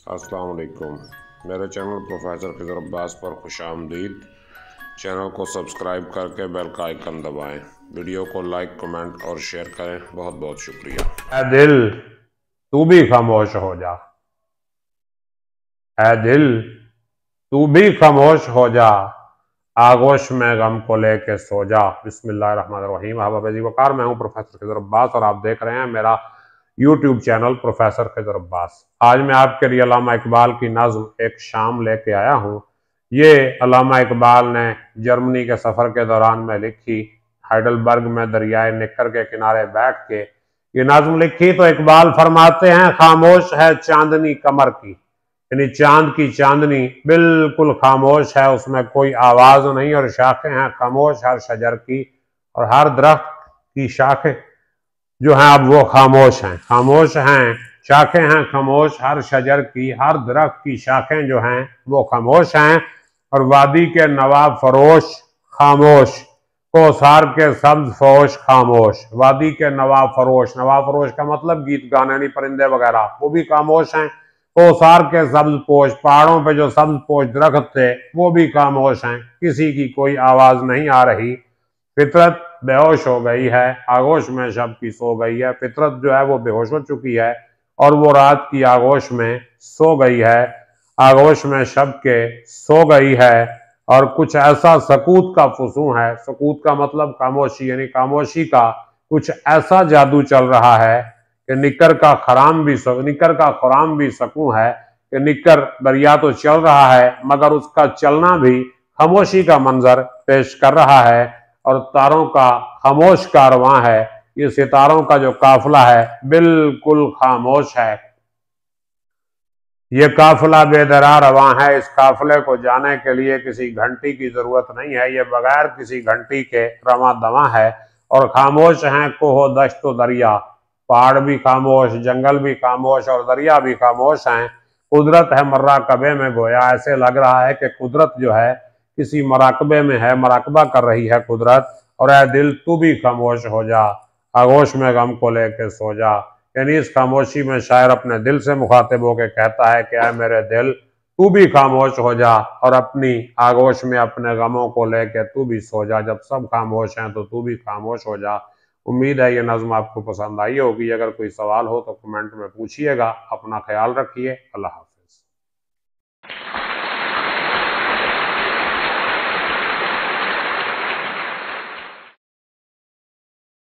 अस्सलाम वालेकुम। मेरे चैनल प्रोफेसर खिज़र अब्बास पर खुशामदीद। चैनल को सब्सक्राइब करके बेल का आइकन दबाएं। वीडियो को लाइक, कमेंट और शेयर करें। बहुत बहुत शुक्रिया। ऐ दिल तू भी खामोश हो जा, ऐ दिल तू भी खामोश हो जा, आगोश में गम को लेके सो जा। बिस्मिल्लाहिर्रहमानिर्रहीम। अहबाब जी वकार, मैं हूं प्रोफेसर खिज़र अब्बास और आप देख रहे हैं मेरा YouTube channel professor Khizar Abbas. आज मैं आपके लिए अल्लामा इकबाल की नज़्म एक शाम लेके आया हूं। ये अल्लामा इकबाल ने जर्मनी के सफ़र के दौरान में लिखी। हाइडलबर्ग में दरियाए निकर के किनारे बैठ के ये नज़्म लिखी तो इकबाल फरमाते हैं, खामोश है चांदनी कमर की, यानी चांद की चांदनी बिल्कुल खामोश है, उसमें कोई आवाज नहीं, और शाखें हैं खामोश हर शजर की, और हर दरख्त की शाखें जो हैं अब वो खामोश हैं, शाखें हैं खामोश हर शजर की, हर दरख्त की शाखें जो हैं वो खामोश हैं। और वादी के नवाब फरोश खामोश, कोसार के सब्ज फोश खामोश। वादी के नवाब फरोश का मतलब गीत गाने यानी परिंदे वगैरह, वो भी खामोश हैं। कोसार के सब्ज पोश, पहाड़ों पे जो सब्ज पोश दरख्त थे वो भी खामोश हैं, किसी की कोई आवाज नहीं आ रही। फितरत बेहोश हो गई है, आगोश में शब की सो गई है। फितरत जो है वो बेहोश हो चुकी है और वो रात की आगोश में सो गई है, आगोश में शब के सो गई है। और कुछ ऐसा सकूत का फुसू है, सकूत का मतलब खामोशी, यानी खामोशी का कुछ ऐसा जादू चल रहा है कि निकर का खुराम भी सकूं है, कि निकर दरिया तो चल रहा है मगर उसका चलना भी खामोशी का मंजर पेश कर रहा है। और तारों का खामोश कारवां है, ये सितारों का जो काफिला है बिल्कुल खामोश है। ये काफिला बेदरा रवां है, इस काफिले को जाने के लिए किसी घंटी की जरूरत नहीं है, ये बगैर किसी घंटी के रवां दवां है। और खामोश हैं कोहो दश्त तो दरिया, पहाड़ भी खामोश, जंगल भी खामोश और दरिया भी खामोश हैं। कुदरत है मर्राकबे में गोया, ऐसे लग रहा है कि कुदरत जो है किसी मराकबे में है, मराकबा कर रही है कुदरत। और ऐ दिल तू भी खामोश हो जा, आगोश में गम को लेके सो जा। यानी इस खामोशी में शायर अपने दिल से मुखातिब होकर कहता है कि ऐ मेरे दिल तू भी खामोश हो जा, और अपनी आगोश में अपने गमों को लेके तू भी सो जा। जब सब खामोश हैं तो तू भी खामोश हो जा। उम्मीद है ये नज़्म आपको पसंद आई होगी। अगर कोई सवाल हो तो कमेंट में पूछिएगा। अपना ख्याल रखिए। अल्लाह हाफ़िज़।